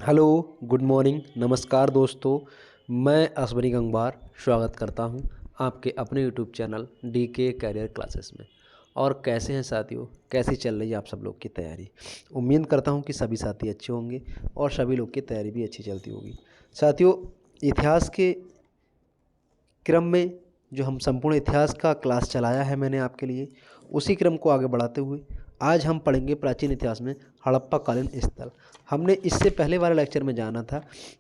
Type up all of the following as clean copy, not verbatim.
Hello, good morning, नमस्कार दोस्तों। मैं असबरी गंगवार स्वागत करता हूं आपके अपने यूट्यूब चैनल डी के कैरियर क्लासेस में। और कैसे हैं साथियों, कैसी चल रही है आप सब लोग की तैयारी। उम्मीद करता हूं कि सभी साथी अच्छे होंगे और सभी लोग की तैयारी भी अच्छी चलती होगी। साथियों, इतिहास के क्रम में जो हम संपूर्ण इतिहास का क्लास चलाया है मैंने आपके लिए, उसी क्रम को आगे बढ़ाते हुए आज हम पढ़ेंगे प्राचीन इतिहास में हड़प्पा कालीन स्थल। हमने इससे पहले वाले लेक्चर में जाना था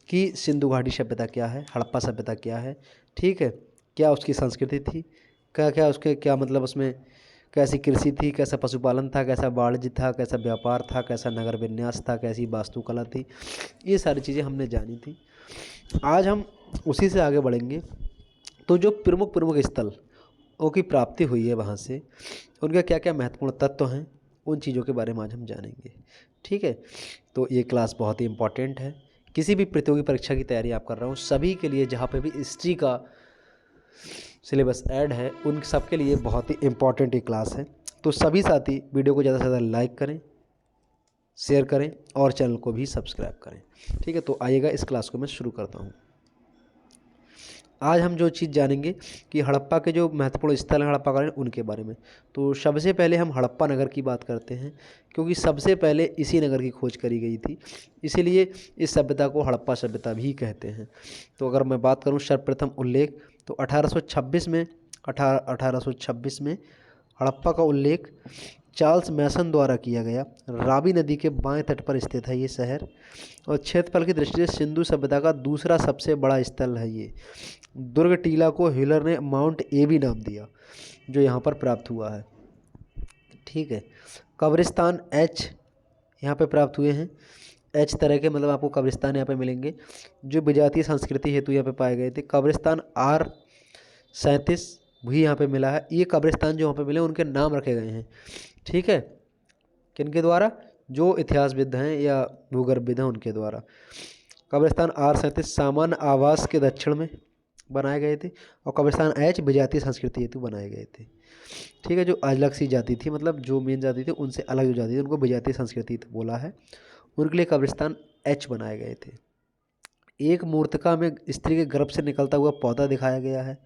कि सिंधु घाटी सभ्यता क्या है, हड़प्पा सभ्यता क्या है, ठीक है, क्या उसकी संस्कृति थी, क्या क्या उसके क्या मतलब उसमें कैसी कृषि थी, कैसा पशुपालन था, कैसा वाणिज्य था, कैसा व्यापार था, कैसा नगर विन्यास था, कैसी वास्तुकला थी। ये सारी चीज़ें हमने जानी थी। आज हम उसी से आगे बढ़ेंगे। तो जो प्रमुख प्रमुख स्थल की प्राप्ति हुई है वहाँ से, उनका क्या क्या महत्वपूर्ण तत्व हैं, उन चीज़ों के बारे में आज हम जानेंगे। ठीक है, तो ये क्लास बहुत ही इम्पॉर्टेंट है। किसी भी प्रतियोगी परीक्षा की तैयारी आप कर रहे हो सभी के लिए, जहाँ पे भी हिस्ट्री का सिलेबस ऐड है उन सब के लिए बहुत ही इम्पॉर्टेंट ये क्लास है। तो सभी साथी वीडियो को ज़्यादा से ज़्यादा लाइक करें, शेयर करें और चैनल को भी सब्सक्राइब करें। ठीक है, तो आइएगा इस क्लास को मैं शुरू करता हूँ। आज हम जो चीज़ जानेंगे कि हड़प्पा के जो महत्वपूर्ण स्थल हैं हड़प्पा कालीन, उनके बारे में। तो सबसे पहले हम हड़प्पा नगर की बात करते हैं, क्योंकि सबसे पहले इसी नगर की खोज करी गई थी, इसीलिए इस सभ्यता को हड़प्पा सभ्यता भी कहते हैं। तो अगर मैं बात करूं सर्वप्रथम उल्लेख, तो 1826 में हड़प्पा का उल्लेख चार्ल्स मैसन द्वारा किया गया। रावी नदी के बाएं तट पर स्थित है ये शहर, और क्षेत्रफल की दृष्टि से सिंधु सभ्यता का दूसरा सबसे बड़ा स्थल है ये। दुर्ग टीला को हिलर ने माउंट एबी नाम दिया, जो यहाँ पर प्राप्त हुआ है। ठीक है, कब्रिस्तान एच यहाँ पे प्राप्त हुए हैं। एच तरह के मतलब आपको कब्रिस्तान यहाँ पे मिलेंगे जो विजातीय संस्कृति हेतु यहाँ पे पाए गए थे। कब्रिस्तान R37 भी यहाँ पे मिला है। ये कब्रिस्तान जो यहाँ पे मिले उनके नाम रखे गए हैं। ठीक है, किनके द्वारा? जो इतिहासविद हैं या भूगर्भविद हैं उनके द्वारा। कब्रिस्तान R37 सामान्य आवास के दक्षिण में बनाए गए थे, और कब्रिस्तान एच विजातीय संस्कृति हेतु बनाए गए थे। ठीक है, जो अलग सी जाति थी, मतलब जो मेन जाति थी उनसे अलग जो जाति थी उनको विजातीय संस्कृति बोला है, उनके लिए कब्रिस्तान एच बनाए गए थे। एक मूर्तिका में स्त्री के गर्भ से निकलता हुआ पौधा दिखाया गया है।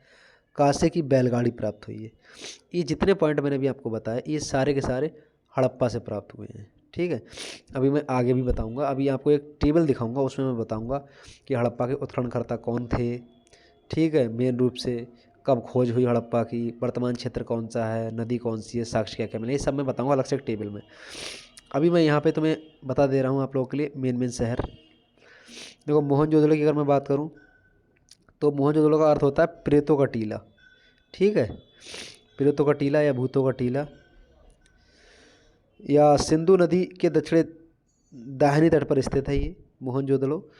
कांसे की बैलगाड़ी प्राप्त हुई है। ये जितने पॉइंट मैंने भी आपको बताया ये सारे के सारे हड़प्पा से प्राप्त हुए हैं। ठीक है, अभी मैं आगे भी बताऊंगा। अभी आपको एक टेबल दिखाऊंगा, उसमें मैं बताऊंगा कि हड़प्पा के उत्खननकर्ता कौन थे। ठीक है, मेन रूप से कब खोज हुई हड़प्पा की, वर्तमान क्षेत्र कौन सा है, नदी कौन सी है, साक्ष्य क्या क्या मिले, ये सब मैं बताऊंगा अलग से एक टेबल में। अभी मैं यहाँ पे तुम्हें बता दे रहा हूँ आप लोगों के लिए मेन मेन शहर। देखो, मोहनजोदड़ो की अगर मैं बात करूँ तो मोहनजोदड़ो का अर्थ होता है प्रेतों का टीला। ठीक है, प्रेतों का टीला या भूतों का टीला, या सिंधु नदी के दक्षिणी दाहिनी तट पर स्थित है ये मोहनजोदड़ो।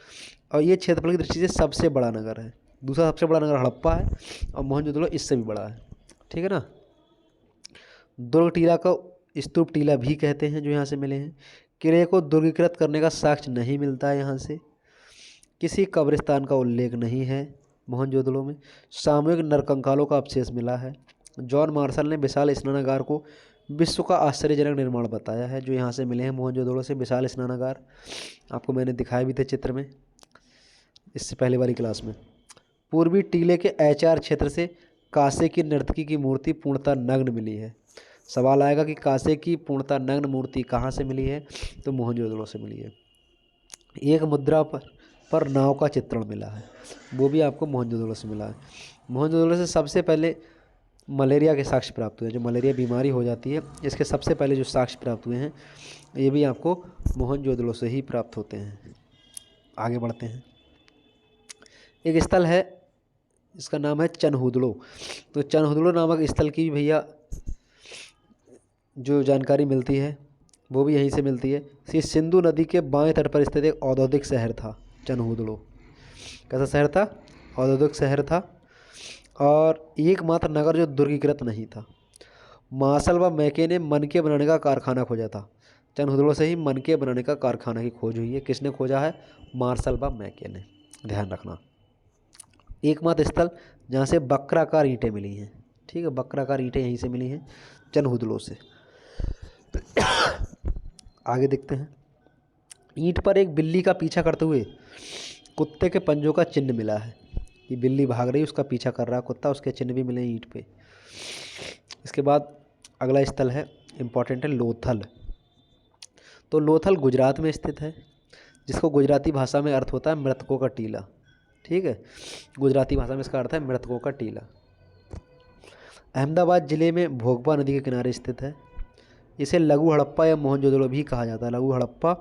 और ये क्षेत्रफल की दृष्टि से सबसे बड़ा नगर है। दूसरा सबसे बड़ा नगर हड़प्पा है और मोहनजोदड़ो इससे भी बड़ा है। ठीक है ना। दुर्ग टीला को स्तूप टीला भी कहते हैं जो यहाँ से मिले हैं। किले को दुर्गीकृत करने का साक्ष्य नहीं मिलता है यहाँ से। किसी कब्रिस्तान का उल्लेख नहीं है मोहनजोदड़ो में। सामूहिक नरकंकालों का अवशेष मिला है। जॉन मार्शल ने विशाल स्नानागार को विश्व का आश्चर्यजनक निर्माण बताया है, जो यहाँ से मिले हैं मोहनजोदड़ो से। विशाल स्नानागार आपको मैंने दिखाए भी थे चित्र में इससे पहले वाली क्लास में। पूर्वी टीले के एचआर क्षेत्र से कांसे की नर्तकी की मूर्ति पूर्णतः नग्न मिली है। सवाल आएगा कि कांसे की पूर्णतः नग्न मूर्ति कहाँ से मिली है, तो मोहनजोदड़ो से मिली है। एक मुद्रा पर नाव का चित्रण मिला है, वो भी आपको मोहनजोदड़ो से मिला है। मोहनजोदड़ो से सबसे पहले मलेरिया के साक्ष्य प्राप्त हुए हैं। जो मलेरिया बीमारी हो जाती है, इसके सबसे पहले जो साक्ष्य प्राप्त हुए हैं ये भी आपको मोहनजोदड़ो से ही प्राप्त होते हैं। आगे बढ़ते हैं। एक स्थल है, इसका नाम है चनहुदड़ो। तो चनहुदड़ो नामक स्थल की भैया जो जानकारी मिलती है वो भी यहीं से मिलती है। ये सिंधु नदी के बाएं तट पर स्थित एक औद्योगिक शहर था चनहुदड़ो। कैसा शहर था? औद्योगिक शहर था, और एकमात्र नगर जो दुर्गीकृत नहीं था। मार्शल व मैके ने मनके बनाने का कारखाना खोजा था। चनहुदड़ो से ही मनके बनाने का कारखाना की खोज हुई है। किसने खोजा है? मार्शल व मैके ने, ध्यान रखना। एकमात्र स्थल जहाँ से वक्राकार ईंटें मिली हैं। ठीक है, वक्राकार ईंटें यहीं से मिली हैं चनहुदड़ो से। आगे देखते हैं। ईंट पर एक बिल्ली का पीछा करते हुए कुत्ते के पंजों का चिन्ह मिला है। ये बिल्ली भाग रही है, उसका पीछा कर रहा है कुत्ता, उसके चिन्ह भी मिले ईंट पे। इसके बाद अगला स्थल है, इम्पॉर्टेंट है, लोथल। तो लोथल गुजरात में स्थित है, जिसको गुजराती भाषा में अर्थ होता है मृतकों का टीला। ठीक है, गुजराती भाषा में इसका अर्थ है मृतकों का टीला। अहमदाबाद ज़िले में भोगपा नदी के किनारे स्थित है। इसे लघु हड़प्पा या मोहनजोदड़ो भी कहा जाता है। लघु हड़प्पा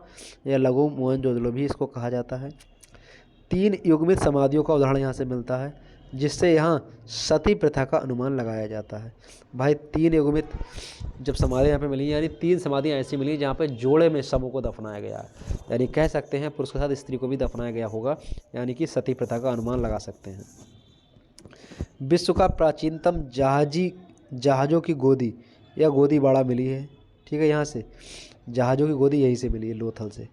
या लघु मोहनजोदड़ो भी इसको कहा जाता है। 3 युग्मित समाधियों का उदाहरण यहाँ से मिलता है, जिससे यहाँ सती प्रथा का अनुमान लगाया जाता है। भाई 3 युग्मित जब समाधियाँ यहाँ पे मिली, यानी 3 समाधियाँ ऐसी मिली जहाँ पे जोड़े में सबों को दफनाया गया है, यानी कह सकते हैं पुरुष के साथ स्त्री को भी दफनाया गया होगा, यानी कि सती प्रथा का अनुमान लगा सकते हैं। विश्व का प्राचीनतम जहाज़ों की गोदी या गोदी बाड़ा मिली है। ठीक है, यहाँ से जहाज़ों की गोदी यहीं से मिली है, लोथल से।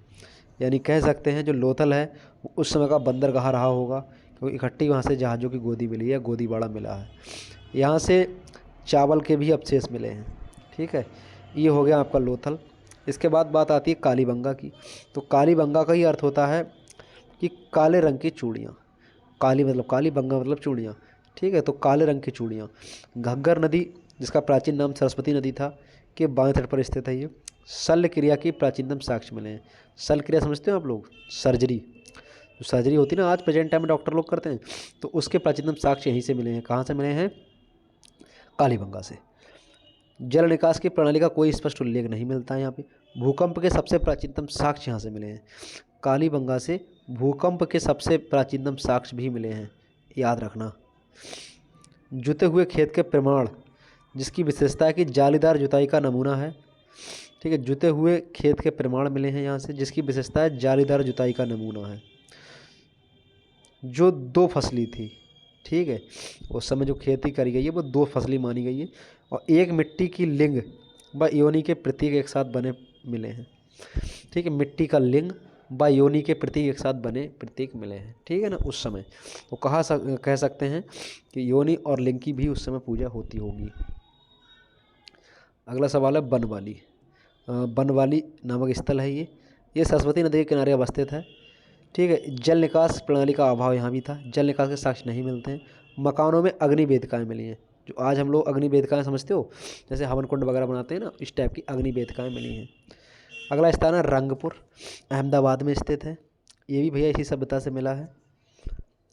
यानी कह सकते हैं जो लोथल है वो उस समय का बंदरगाह रहा होगा, क्योंकि इकट्ठी वहाँ से जहाज़ों की गोदी मिली है, गोदी बाड़ा मिला है। यहाँ से चावल के भी अवशेष मिले हैं। ठीक है, ये हो गया आपका लोथल। इसके बाद बात आती है कालीबंगा की। तो कालीबंगा का ही अर्थ होता है कि काले रंग की चूड़ियाँ। काली मतलब काली, बंगा मतलब चूड़ियाँ। ठीक है, तो काले रंग की चूड़ियाँ। घग्गर नदी, जिसका प्राचीन नाम सरस्वती नदी था, के बाएं तट पर स्थित है ये। शल्य क्रिया की प्राचीनतम साक्ष्य मिले हैं। शल्य क्रिया समझते हो आप लोग? सर्जरी, जो सर्जरी होती है ना आज प्रेजेंट टाइम में डॉक्टर लोग करते हैं, तो उसके प्राचीनतम साक्ष्य यहीं से मिले हैं। कहाँ से मिले हैं? कालीबंगा से। जल निकास की प्रणाली का कोई स्पष्ट उल्लेख नहीं मिलता है यहाँ पे। भूकंप के सबसे प्राचीनतम साक्ष्य यहाँ से मिले हैं। कालीबंगा से भूकंप के सबसे प्राचीनतम साक्ष्य भी मिले हैं, याद रखना। जुते हुए खेत के प्रमाण, जिसकी विशेषता है कि जालीदार जुताई का नमूना है। ठीक है, जुते हुए खेत के प्रमाण मिले हैं यहाँ से, जिसकी विशेषता है जालीदार जुताई का नमूना है, जो 2 फसली थी। ठीक है, उस समय जो खेती करी गई है वो 2 फसली मानी गई है, और एक मिट्टी की लिंग व योनि के प्रतीक एक साथ बने मिले हैं। ठीक है, मिट्टी का लिंग व योनि के प्रतीक एक साथ बने प्रतीक मिले हैं। ठीक है ना, उस समय तो कह सकते हैं कि योनि और लिंग की भी उस समय पूजा होती होगी। अगला सवाल है बनवाली। बनवाली नामक स्थल है ये सरस्वती नदी के किनारे अवस्थित है। ठीक है, जल निकास प्रणाली का अभाव यहाँ भी था, जल निकास के साक्ष्य नहीं मिलते हैं। मकानों में अग्नि वेदिकाएँ मिली हैं, जो आज हम लोग अग्नि वेदिकाएँ समझते हो, जैसे हवन कुंड वगैरह बनाते हैं ना, इस टाइप की अग्नि वेदिकाएँ मिली हैं। अगला स्थान है रंगपुर, अहमदाबाद में स्थित है। ये भी भैया इसी सभ्यता से मिला है,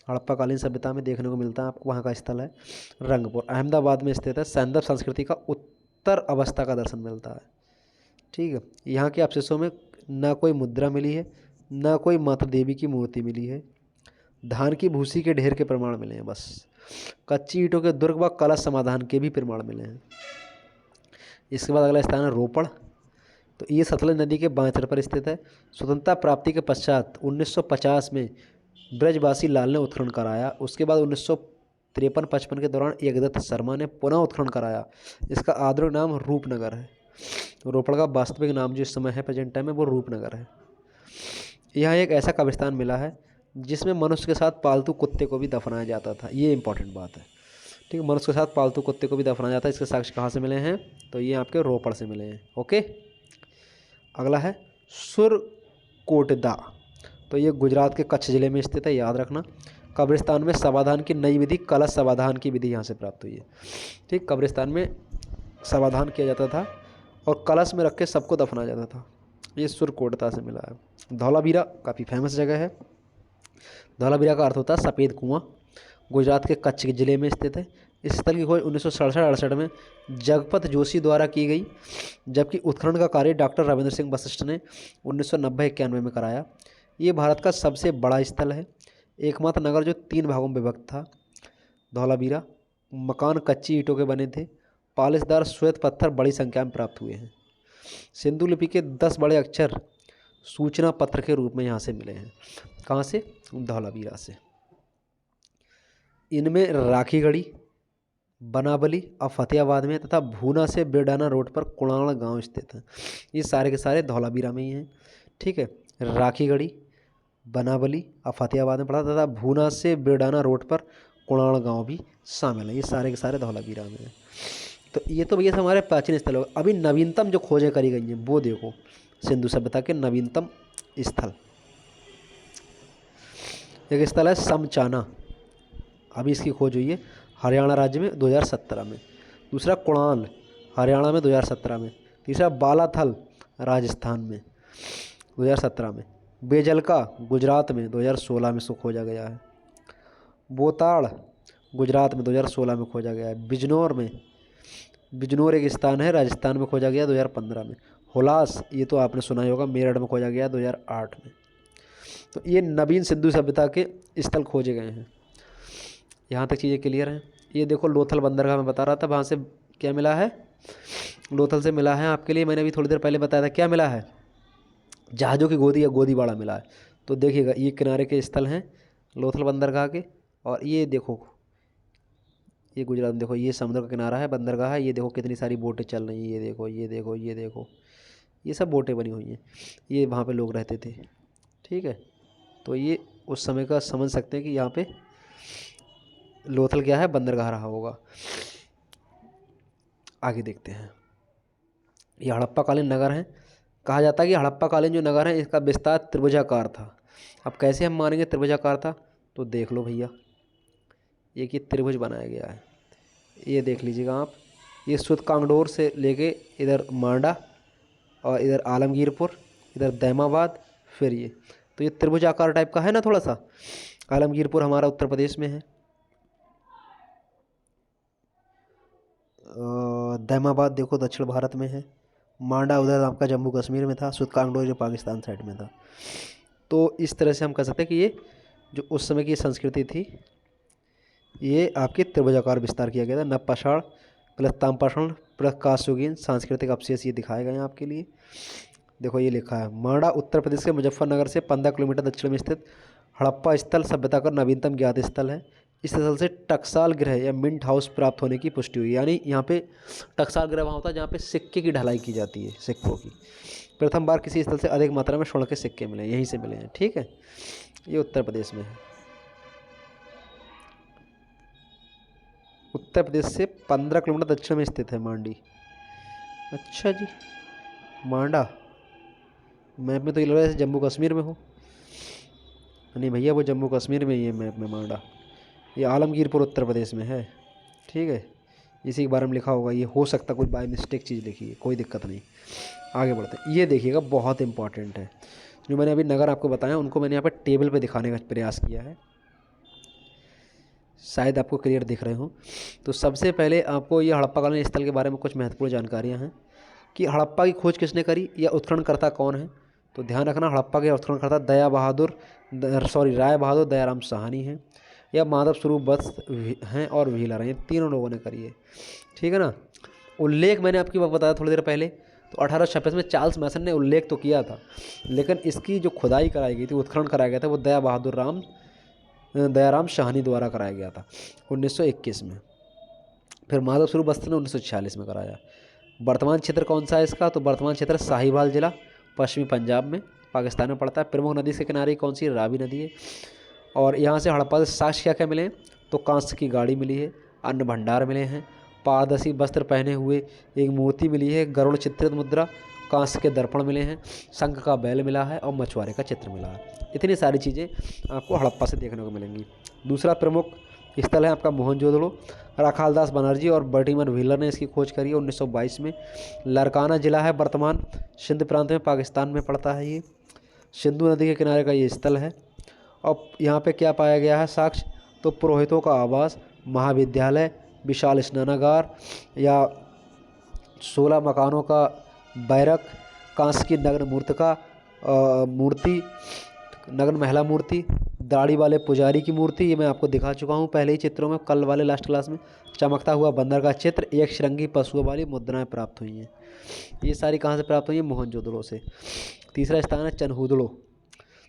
हड़प्पाकालीन सभ्यता में देखने को मिलता है आपको, वहाँ का स्थल है रंगपुर, अहमदाबाद में स्थित है। सैंदव संस्कृति का उत्तर अवस्था का दर्शन मिलता है। ठीक है, यहाँ के अवशेषों में ना कोई मुद्रा मिली है, ना कोई माता देवी की मूर्ति मिली है। धान की भूसी के ढेर के प्रमाण मिले हैं बस। कच्ची ईंटों के दुर्ग व कलश समाधान के भी प्रमाण मिले हैं। इसके बाद अगला स्थान है रोपड़। तो ये सतलज नदी के बाएं तट पर स्थित है। स्वतंत्रता प्राप्ति के पश्चात 1950 में ब्रजवासी लाल ने उत्खनन कराया। उसके बाद 1953-55 के दौरान एकदत्त शर्मा ने पुनः उत्खनन कराया। इसका आधुनिक नाम रूपनगर है। तो रोपड़ का वास्तविक नाम जो इस समय है प्रेजेंट टाइम में वो रूपनगर है। यहाँ एक ऐसा कब्रिस्तान मिला है जिसमें मनुष्य के साथ पालतू कुत्ते को भी दफनाया जाता था। ये इंपॉर्टेंट बात है। ठीक है, मनुष्य के साथ पालतू कुत्ते को भी दफनाया जाता है। इसके साक्ष्य कहाँ से मिले हैं? तो ये आपके रोपड़ से मिले हैं। ओके, अगला है सुरकोटदा। तो ये गुजरात के कच्छ ज़िले में स्थित है, याद रखना। कब्रिस्तान में समाधान की नई विधि, कलश समाधान की विधि यहाँ से प्राप्त हुई है। ठीक, कब्रिस्तान में समाधान किया जाता था और कलश में रख के सबको दफनाया जाता था। ये सुरकोटदा से मिला है। धौलावीरा काफ़ी फेमस जगह है। धौलावीरा का अर्थ होता है सफ़ेद कुआं, गुजरात के कच्छ ज़िले में स्थित है। इस स्थल की खोज 1967-68 में जगपत जोशी द्वारा की गई, जबकि उत्खनन का कार्य डॉक्टर रविंद्र सिंह वशिष्ठ ने 1990-91 में कराया। ये भारत का सबसे बड़ा स्थल है, एकमात्र नगर जो 3 भागों में विभक्त था। धौलावीरा मकान कच्ची ईंटों के बने थे। पालिशदार श्वेत पत्थर बड़ी संख्या में प्राप्त हुए हैं। सिंधु लिपि के 10 बड़े अक्षर सूचना पत्र के रूप में यहाँ से मिले हैं। कहाँ से? धौलावीरा से। इनमें राखीगढ़ी, बनावली और फतेहाबाद में तथा भूना से बेडाना रोड पर कुणाल गांव स्थित है। ये सारे के सारे धौलावीरा में ही हैं। ठीक है, राखीगढ़ी, बनावली और फतेहाबाद में पड़ा तथा भूना से बेडाना रोड पर कुणाल गांव भी शामिल है। ये सारे के सारे धौलावीरा में हैं। तो ये तो भैया हमारे प्राचीन स्थल हो। अभी नवीनतम जो खोजें करी गई हैं वो देखो, सिंधु सभ्यता के नवीनतम स्थल। एक स्थल है समचाना, अभी इसकी खोज हुई है हरियाणा राज्य में 2017 में। दूसरा कुणाल, हरियाणा में 2017 में। तीसरा बालाथल, राजस्थान में 2017 में। बेजलका, गुजरात में 2016 में खोजा गया है। बोताड़, गुजरात में 2016 में खोजा गया है। बिजनौर में, बिजनौर एक स्थान है, राजस्थान में खोजा गया 2015 में। हुलास, ये तो आपने सुना ही होगा, मेरठ में खोजा गया 2008 में। तो ये नवीन सिंधु सभ्यता के स्थल खोजे गए हैं। यहाँ तक चीज़ें क्लियर हैं। ये देखो लोथल बंदरगाह में बता रहा था, वहाँ से क्या मिला है, लोथल से मिला है आपके लिए, मैंने अभी थोड़ी देर पहले बताया था क्या मिला है, जहाज़ों की गोदी या गोदीबाड़ा मिला है। तो देखिएगा ये किनारे के स्थल हैं लोथल बंदरगाह के। और ये देखो, ये गुजरात में देखो, ये समुद्र का किनारा है, बंदरगाह है। ये देखो कितनी सारी बोटें चल रही हैं, ये देखो ये देखो ये देखो, ये सब बोटें बनी हुई हैं। ये वहाँ पे लोग रहते थे, ठीक है। तो ये उस समय का समझ सकते हैं कि यहाँ पे लोथल क्या है, बंदरगाह रहा होगा। आगे देखते हैं। ये हड़प्पा कालीन नगर हैं। कहा जाता है कि हड़प्पा कालीन जो नगर है इसका विस्तार त्रिभुजाकार था। अब कैसे हम मानेंगे त्रिभुजाकार था, तो देख लो भैया, ये कि त्रिभुज बनाया गया है, ये देख लीजिएगा आप। ये सुध कांगडोर से लेके इधर मांडा और इधर आलमगीरपुर, इधर दैमाबाद, फिर ये, तो ये त्रिभुजाकार टाइप का है ना थोड़ा सा। आलमगीरपुर हमारा उत्तर प्रदेश में है, दैमाबाद देखो दक्षिण भारत में है, मांडा उधर आपका जम्मू कश्मीर में था, सुध कांगडोर जो पाकिस्तान साइड में था। तो इस तरह से हम कह सकते हैं कि ये जो उस समय की संस्कृति थी, ये आपके त्रिभुजाकार विस्तार किया गया था। नवपाषाण प्लस ताम्रपाषाण प्लस कांस्ययुगीन सांस्कृतिक अवशेष ये दिखाए गए हैं आपके लिए। देखो ये लिखा है, मांडा उत्तर प्रदेश के मुजफ्फरनगर से 15 किलोमीटर दक्षिण में स्थित हड़प्पा स्थल सभ्यता का नवीनतम ज्ञात स्थल है। इस स्थल से टकसाल गृह या मिंट हाउस प्राप्त होने की पुष्टि हुई। यानी यहाँ पे टकसाल गृह वहाँ होता है जहाँ पे सिक्के की ढलाई की जाती है, सिक्कों की। प्रथम बार किसी स्थल से अधिक मात्रा में स्वर्ण के सिक्के मिले, यहीं से मिले हैं, ठीक है। ये उत्तर प्रदेश में है, उत्तर प्रदेश से 15 किलोमीटर दक्षिण में स्थित है मांडी। अच्छा जी, मांडा मैप में तो ये लग रहा है जम्मू कश्मीर में हो। नहीं भैया, वो जम्मू कश्मीर में ही है मैप में मांडा। ये आलमगीरपुर उत्तर प्रदेश में है, ठीक है। इसी के बारे में लिखा होगा, ये हो सकता कोई बाय मिस्टेक चीज़ लिखी है, कोई दिक्कत नहीं। आगे बढ़ते हैं। ये देखिएगा बहुत इंपॉर्टेंट है, जो मैंने अभी नगर आपको बताया उनको मैंने यहाँ पर टेबल पे दिखाने का प्रयास किया है, शायद आपको क्लियर दिख रहे हो। तो सबसे पहले आपको ये हड़प्पा कालीन स्थल के बारे में कुछ महत्वपूर्ण जानकारियाँ हैं कि हड़प्पा की खोज किसने करी या उत्खननकर्ता कौन है। तो ध्यान रखना, हड़प्पा के उत्खननकर्ता राय बहादुर दयाराम साहनी हैं, या माधव स्वरूप वत्स हैं और व्हीलर हैं, तीनों लोगों ने करी है, ठीक है ना। उल्लेख मैंने आपकी बताया थोड़ी देर पहले, तो 1826 में चार्ल्स मैसन ने उल्लेख तो किया था, लेकिन इसकी जो खुदाई कराई गई थी, उत्खनन कराया गया था, वो दयाराम साहनी द्वारा कराया गया था 1921 में। फिर माधव स्वरूप वत्स ने 1946 में कराया। वर्तमान क्षेत्र कौन सा है इसका, तो वर्तमान क्षेत्र साहिवाल जिला पश्चिमी पंजाब में पाकिस्तान में पड़ता है। प्रमुख नदी के किनारे कौन सी, रावी नदी है। और यहाँ से हड़प्पा से साक्ष्य क्या क्या मिले हैं, तो कांस्य की गाड़ी मिली है, अन्न भंडार मिले हैं, पारदर्शी वस्त्र पहने हुए एक मूर्ति मिली है, गरुड़ चित्रित मुद्रा, कांस्य के दर्पण मिले हैं, शंख का बैल मिला है और मछुआरे का चित्र मिला है। इतनी सारी चीज़ें आपको हड़प्पा से देखने को मिलेंगी। दूसरा प्रमुख स्थल है आपका मोहनजोदड़ो। राखालदास बनर्जी और बर्टिमर व्हीलर ने इसकी खोज करी है 1922 में। लरकाना जिला है, वर्तमान सिंध प्रांत में पाकिस्तान में पड़ता है। ये सिंधु नदी के किनारे का ये स्थल है। और यहाँ पे क्या पाया गया है साक्ष्य, तो पुरोहितों का आवास, महाविद्यालय, विशाल स्नानागार या 16 मकानों का बैरक, कांस्य की नग्न महिला मूर्ति, दाढ़ी वाले पुजारी की मूर्ति, ये मैं आपको दिखा चुका हूँ पहले ही चित्रों में, कल वाले लास्ट क्लास में। चमकता हुआ बंदर का चित्र, एक श्रृंगी पशुओं वाली मुद्राएं प्राप्त हुई हैं। ये सारी कहाँ से प्राप्त हुई हैं, मोहनजोदड़ो से। तीसरा स्थान है चनहुदड़ो।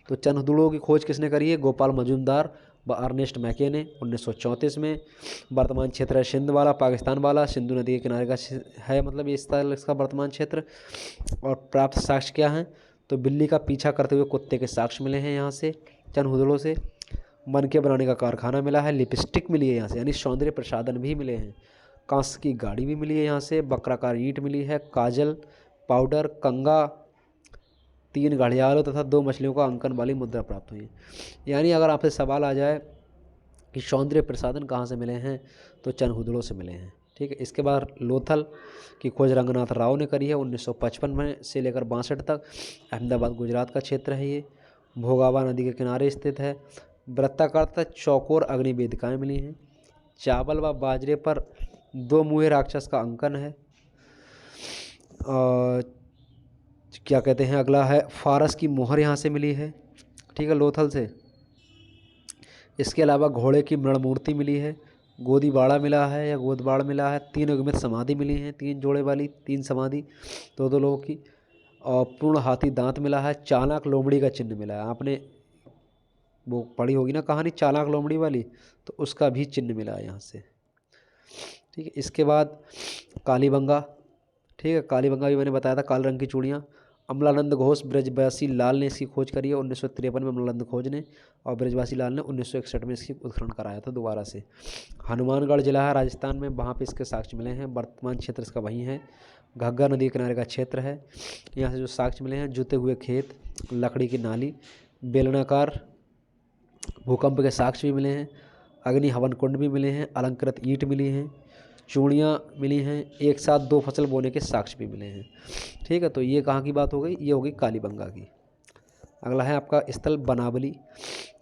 तो चनहुदड़ो की खोज किसने करी है, गोपाल मजूमदार व अर्नेस्ट मैके ने 1934 में। वर्तमान क्षेत्र है सिंध वाला, पाकिस्तान वाला, सिंधु नदी के किनारे का है, मतलब ये स्थल इसका वर्तमान क्षेत्र। और प्राप्त साक्ष्य क्या हैं, तो बिल्ली का पीछा करते हुए कुत्ते के साक्ष्य मिले हैं यहाँ से चनहुदड़ो से। मनके बनाने का कारखाना मिला है, लिपस्टिक मिली है यहाँ से, यानी सौंदर्य प्रसाधन भी मिले हैं। कांस्य की गाड़ी भी मिली है यहाँ से, बकराकार ईंट मिली है, काजल, पाउडर, कंगा, 3 घड़ियालों तथा 2 मछलियों का अंकन वाली मुद्रा प्राप्त हुई है। यानी अगर आपसे सवाल आ जाए कि सौंदर्य प्रसाधन कहाँ से मिले हैं, तो चनहुदड़ों से मिले हैं। ठीक है। इसके बाद लोथल की खोज रंगनाथ राव ने करी है 1955 में से लेकर 62 तक। अहमदाबाद गुजरात का क्षेत्र है ये। भोगावा नदी के किनारे स्थित है। वृत्ताकार तथा चौकोर अग्नि वेदिकाएँ मिली हैं। चावल व बाजरे पर 2 मुँहे राक्षस का अंकन है। क्या कहते हैं, अगला है फारस की मोहर यहाँ से मिली है। ठीक है, लोथल से। इसके अलावा घोड़े की मृणमूर्ति मिली है। गोदीबाड़ा मिला है या गोदबाड़ मिला है। 3 युग्मित समाधि मिली हैं, 3 जोड़े वाली 3 समाधि 2-2 लोगों की। और पूर्ण हाथी दांत मिला है। चालाक लोमड़ी का चिन्ह मिला है। आपने वो पढ़ी होगी ना कहानी चालाक लोमड़ी वाली, तो उसका भी चिन्ह मिला है यहाँ से। ठीक है। इसके बाद कालीबंगा। ठीक है, कालीबंगा भी मैंने बताया था, काले रंग की चूड़ियाँ। अमलानंद घोष ब्रजवासी लाल ने इसकी खोज करी है 1953 में अमलानंद घोष ने, और ब्रजवासी लाल ने 1961 में इसकी उत्खनन कराया था दोबारा से। हनुमानगढ़ जिला है राजस्थान में, वहाँ पे इसके साक्ष्य मिले हैं। वर्तमान क्षेत्र इसका वहीं है। घग्गर नदी के किनारे का क्षेत्र है। यहाँ से जो साक्ष्य मिले हैं, जुते हुए खेत, लकड़ी की नाली, बेलनाकार भूकंप के साक्ष्य भी मिले हैं। अग्नि हवन कुंड भी मिले हैं। अलंकृत ईंट मिली हैं। चूड़ियाँ मिली हैं। एक साथ 2 फसल बोने के साक्ष्य भी मिले हैं। ठीक है, तो ये कहाँ की बात हो गई, ये होगी कालीबंगा की। अगला है आपका स्थल बनावली।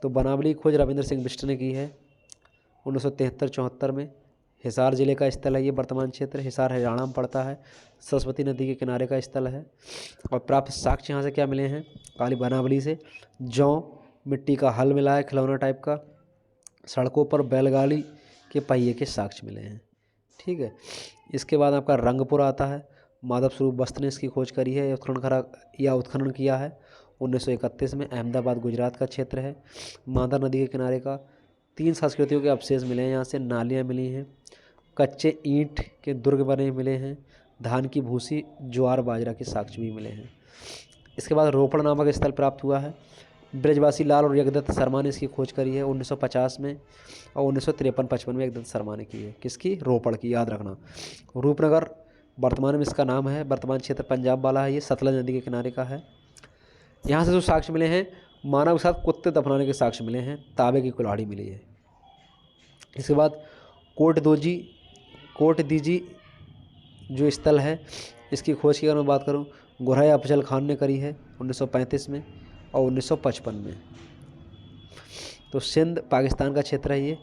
तो बनावली की खोज रविंद्र सिंह बिष्ट ने की है 1973-74 में। हिसार जिले का स्थल है ये, वर्तमान क्षेत्र हिसार हरियाणा में पड़ता है। सरस्वती नदी के किनारे का स्थल है। और प्राप्त साक्ष्य यहाँ से क्या मिले हैं, काली बनावली से जौ, मिट्टी का हल मिला है खिलौना टाइप का। सड़कों पर बैलगाड़ी के पहिए के साक्ष्य मिले हैं। ठीक है। इसके बाद आपका रंगपुर आता है। माधव स्वरूप वस्त ने इसकी खोज करी है या उत्खनन किया है 1931 में। अहमदाबाद गुजरात का क्षेत्र है। मांदा नदी के किनारे का। 3 संस्कृतियों के अवशेष मिले हैं यहाँ से। नालियाँ मिली हैं। कच्चे ईंट के दुर्ग बने मिले हैं। धान की भूसी, ज्वार बाजरा के साक्ष्य भी मिले हैं। इसके बाद रोपड़ नामक स्थल प्राप्त हुआ है। ब्रजवासी लाल और यज्ञदत्त शर्मा ने इसकी खोज करी है 1950 में, और 1953-55 में यज्ञदत्त शर्मा ने की है। किसकी, रोपड़ की, याद रखना। रूपनगर वर्तमान में इसका नाम है। वर्तमान क्षेत्र पंजाब वाला है ये, सतलज नदी के किनारे का है। यहाँ से जो साक्ष्य मिले हैं, मानव के साथ कुत्ते दफनाने के साक्ष्य मिले हैं। तांबे की कुल्हाड़ी मिली है। इसके बाद कोट दीजी जो स्थल है, इसकी खोज की अगर मैं बात करूँ, गुरहा अफजल खान ने करी है 1935 में और 1955 में। तो सिंध पाकिस्तान का क्षेत्र है ये,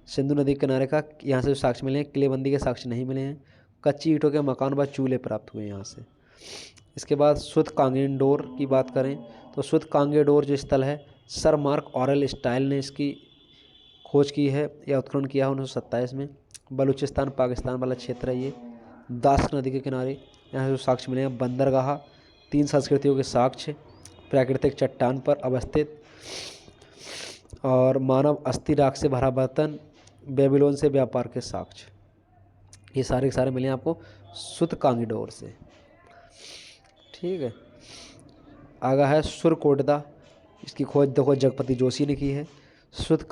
सिंधु नदी के किनारे का। यहाँ से जो साक्ष्य मिले हैं, किलेबंदी के साक्ष्य नहीं मिले हैं। कच्ची ईंटों के मकान व चूल्हे प्राप्त हुए यहाँ से। इसके बाद सुध कांगेडोर की बात करें, तो सुध कांगेडोर जो स्थल है, सर मार्क ऑरेल स्टाइल ने इसकी खोज की है या उत्खनन किया है 1927 में। बलूचिस्तान पाकिस्तान वाला क्षेत्र है ये, दास्क नदी के किनारे। यहाँ से जो साक्ष्य मिले हैं, बंदरगाह, 3 संस्कृतियों के साक्ष्य, प्राकृतिक चट्टान पर अवस्थित, और मानव अस्थि राख से भरा बर्तन, बेबीलोन से व्यापार के साक्ष्य। ये सारे के सारे मिले हैं आपको सुध कांगीडोर से। ठीक है। आगा है सुरकोटदा। इसकी खोज देखो जगपति जोशी ने की है। सुध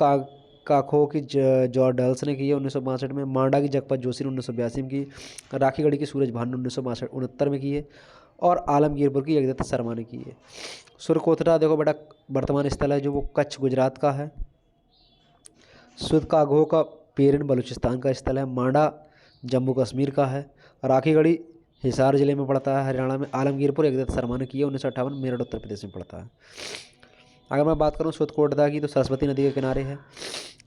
काखो की जॉर्डल्स ने की है 1962 में। मांडा की जगपत जोशी ने 1982 में की। राखीगढ़ी की सूरज भान ने 1969 में की है। और आलमगीरपुर की यज्ञदत्त शर्मा ने की है। सुरकोटदा देखो बेटा वर्तमान स्थल है जो वो कच्छ गुजरात का है। सुध काघो का पेरिन बलूचिस्तान का स्थल है। मांडा जम्मू कश्मीर का है। राखीगढ़ी हिसार जिले में पड़ता है हरियाणा में। आलमगीरपुर यज्ञदत्त शर्मा ने की है 1958 मेरठ उत्तर प्रदेश में पड़ता है। अगर मैं बात करूँ सुरकोटदा की, तो सरस्वती नदी के किनारे है।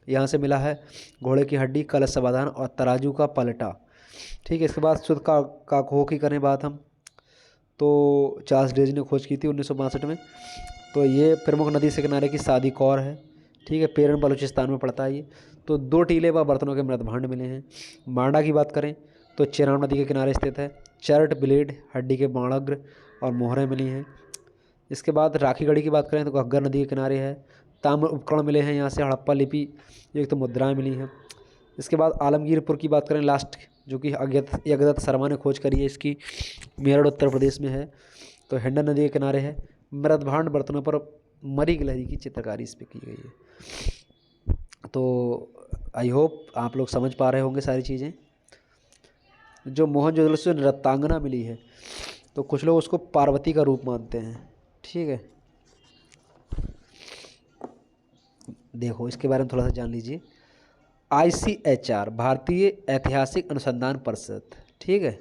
यहाँ से मिला है घोड़े की हड्डी, कलश समाधान और तराजू का पलटा। ठीक है। इसके बाद सुध काघो की करें बात हम, तो चार्ल्स डेज ने खोज की थी 1962 में। तो ये प्रमुख नदी से किनारे की शादी कौर है। ठीक है। पेरन बलूचिस्तान में पड़ता है ये। तो 2 टीले व बर्तनों के मृत भांड मिले हैं। मांडा की बात करें तो चेनाब नदी के किनारे स्थित है। चर्ट, ब्लेड, हड्डी के बाणाग्र और मोहरें मिली हैं। इसके बाद राखीगढ़ी की बात करें तो घग्गर नदी के किनारे है। ताम्र उपकरण मिले हैं यहाँ से। हड़प्पा लिपि, एक तो मुद्राएँ मिली हैं। इसके बाद आलमगीरपुर की बात करें लास्ट, जो कि यज्ञदत्त शर्मा ने खोज करी है, इसकी मेरठ उत्तर प्रदेश में है। तो हिंडन नदी के किनारे है। मृतभांड बर्तनों पर मरी गिलहरी की चित्रकारी इस पर की गई है। तो आई होप आप लोग समझ पा रहे होंगे सारी चीज़ें। जो मोहनजोदड़ो से नृत्यांगना मिली है, तो कुछ लोग उसको पार्वती का रूप मानते हैं। ठीक है, देखो इसके बारे में थोड़ा सा जान लीजिए। ICHR भारतीय ऐतिहासिक अनुसंधान परिषद, ठीक है,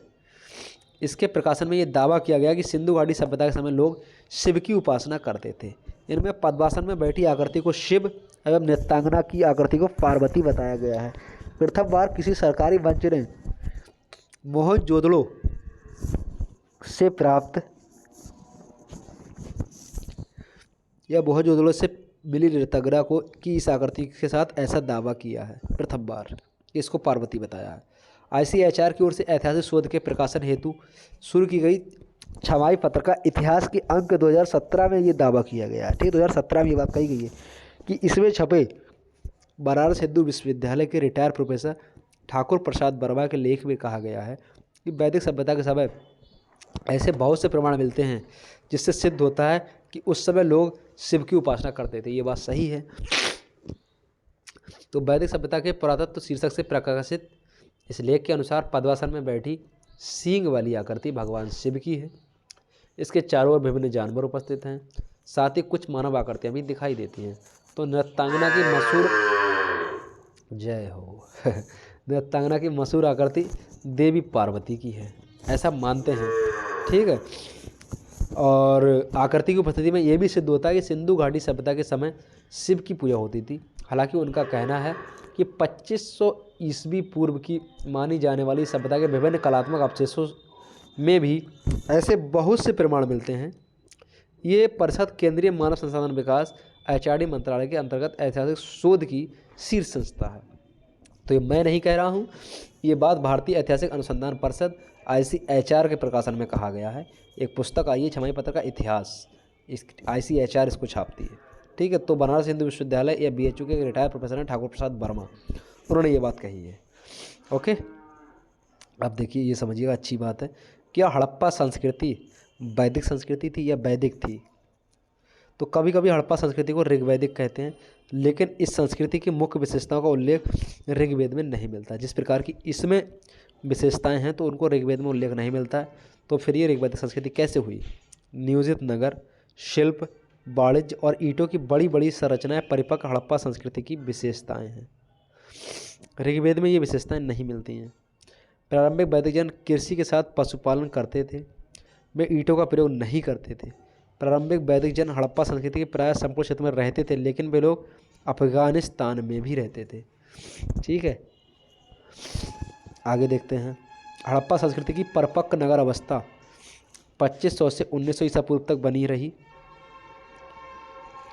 इसके प्रकाशन में ये दावा किया गया कि सिंधु घाटी सभ्यता के समय लोग शिव की उपासना करते थे। इनमें पद्मासन में बैठी आकृति को शिव एवं नृत्यांगना की आकृति को पार्वती बताया गया है। प्रथम बार किसी सरकारी मंच ने मोहनजोदड़ो से प्राप्त या मोहनजोदड़ो से मिली नृत्यांगना को की इस आकृति के साथ ऐसा दावा किया है, प्रथम बार इसको पार्वती बताया है। ICHR की ओर से ऐतिहासिक शोध के प्रकाशन हेतु शुरू की गई छमाही पत्र का इतिहास के अंक 2017 में ये दावा किया गया है। ठीक, 2017 में ये बात कही गई है कि इसमें छपे बनारस हिंदू विश्वविद्यालय के रिटायर्ड प्रोफेसर ठाकुर प्रसाद वर्मा के लेख में कहा गया है कि वैदिक सभ्यता के समय ऐसे बहुत से प्रमाण मिलते हैं जिससे सिद्ध होता है कि उस समय लोग शिव की उपासना करते थे। ये बात सही है। तो वैदिक सभ्यता के पुरातत्व शीर्षक से प्रकाशित इस लेख के अनुसार पद्मासन में बैठी सींग वाली आकृति भगवान शिव की है। इसके चारों ओर विभिन्न जानवर उपस्थित हैं, साथ ही कुछ मानव आकृतियाँ भी दिखाई देती हैं। तो नृत्यांगना की मशहूर जय हो नृत्यांगना की मशहूर आकृति देवी पार्वती की है, ऐसा मानते हैं। ठीक है, और आकृति की उपस्थिति में यह भी सिद्ध होता है कि सिंधु घाटी सभ्यता के समय शिव की पूजा होती थी। हालांकि उनका कहना है कि 2500 ईस्वी पूर्व की मानी जाने वाली सभ्यता के विभिन्न कलात्मक अवशेषों में भी ऐसे बहुत से प्रमाण मिलते हैं। ये परिषद केंद्रीय मानव संसाधन विकास HRD मंत्रालय के अंतर्गत ऐतिहासिक शोध की शीर्ष संस्था है। तो ये मैं नहीं कह रहा हूँ, ये बात भारतीय ऐतिहासिक अनुसंधान परिषद ICHR के प्रकाशन में कहा गया है। एक पुस्तक आई है छमाही पत्र का इतिहास, इस ICHR इसको छापती है। ठीक है, तो बनारस हिंदू विश्वविद्यालय या BHU के रिटायर्ड प्रोफेसर हैं ठाकुर प्रसाद वर्मा, उन्होंने ये बात कही है। ओके, अब देखिए ये समझिएगा, अच्छी बात है। क्या हड़प्पा संस्कृति वैदिक संस्कृति थी या वैदिक थी? तो कभी कभी हड़प्पा संस्कृति को ऋग्वैदिक कहते हैं, लेकिन इस संस्कृति की मुख्य विशेषताओं का उल्लेख ऋग्वेद में नहीं मिलता। जिस प्रकार की इसमें विशेषताएं हैं तो उनको ऋग्वेद में उल्लेख नहीं मिलता है। तो फिर ये ऋग्वैदिक संस्कृति कैसे हुई? नियोजित नगर, शिल्प, वाणिज्य और ईंटों की बड़ी बड़ी संरचनाएं परिपक्व हड़प्पा संस्कृति की विशेषताएं हैं। ऋग्वेद में ये विशेषताएं नहीं मिलती हैं। प्रारंभिक वैदिक जन कृषि के साथ पशुपालन करते थे, वे ईंटों का प्रयोग नहीं करते थे। प्रारंभिक वैदिक जन हड़प्पा संस्कृति के प्राय संपूर्ण क्षेत्र में रहते थे, लेकिन वे लोग अफगानिस्तान में भी रहते थे। ठीक है, आगे देखते हैं। हड़प्पा संस्कृति की परिपक्व नगर अवस्था 2500 से 1900 ईसा पूर्व तक बनी रही,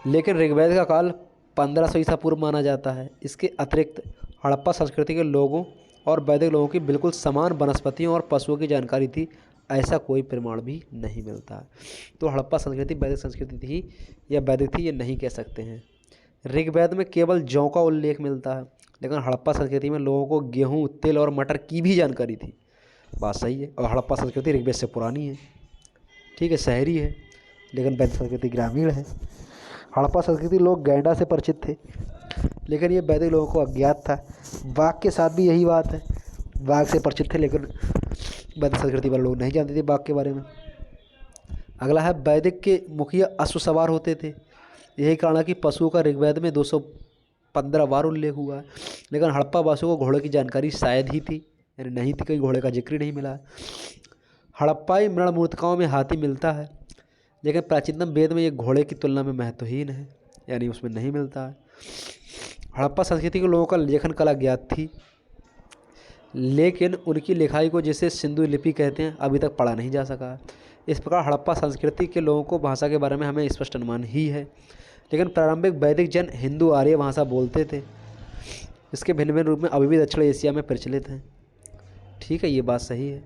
लेकिन ऋग्वेद का काल 1500 ईसा पूर्व माना जाता है। इसके अतिरिक्त हड़प्पा संस्कृति के लोगों और वैदिक लोगों की बिल्कुल समान वनस्पतियों और पशुओं की जानकारी थी, ऐसा कोई प्रमाण भी नहीं मिलता है। तो हड़प्पा संस्कृति वैदिक संस्कृति थी या वैदिक थी, ये नहीं कह सकते हैं। ऋग्वेद में केवल जौ का उल्लेख मिलता है, लेकिन हड़प्पा संस्कृति में लोगों को गेहूँ, तिल और मटर की भी जानकारी थी। बात सही है। और हड़प्पा संस्कृति ऋग्वेद से पुरानी है। ठीक है, शहरी है, लेकिन वैदिक संस्कृति ग्रामीण है। हड़प्पा संस्कृति लोग गैंडा से परिचित थे, लेकिन ये वैदिक लोगों को अज्ञात था। बाघ के साथ भी यही बात है, बाघ से परिचित थे, लेकिन वैदिक संस्कृति वाले लोग नहीं जानते थे बाघ के बारे में। अगला है, वैदिक के मुखिया अश्व सवार होते थे। यही कारण है कि पशुओं का ऋग्वेद में 215 बार उल्लेख हुआ है, लेकिन हड़प्पा वासियों को घोड़े की जानकारी शायद ही थी, यानी नहीं थी, कहीं घोड़े का जिक्र ही नहीं मिला। हड़प्पाई मृण मूर्तिकाओं में हाथी मिलता है, लेकिन प्राचीनतम वेद में ये घोड़े की तुलना में महत्वहीन है, यानी उसमें नहीं मिलता है। हड़प्पा संस्कृति के लोगों का लेखन कला ज्ञात थी, लेकिन उनकी लिखाई को जिसे सिंधु लिपि कहते हैं अभी तक पढ़ा नहीं जा सका। इस प्रकार हड़प्पा संस्कृति के लोगों को भाषा के बारे में हमें स्पष्ट अनुमान ही है, लेकिन प्रारंभिक वैदिक जन हिंदू आर्य भाषा बोलते थे। इसके भिन्न भिन्न रूप में अभी भी दक्षिण एशिया में प्रचलित हैं। ठीक है, ये बात सही है।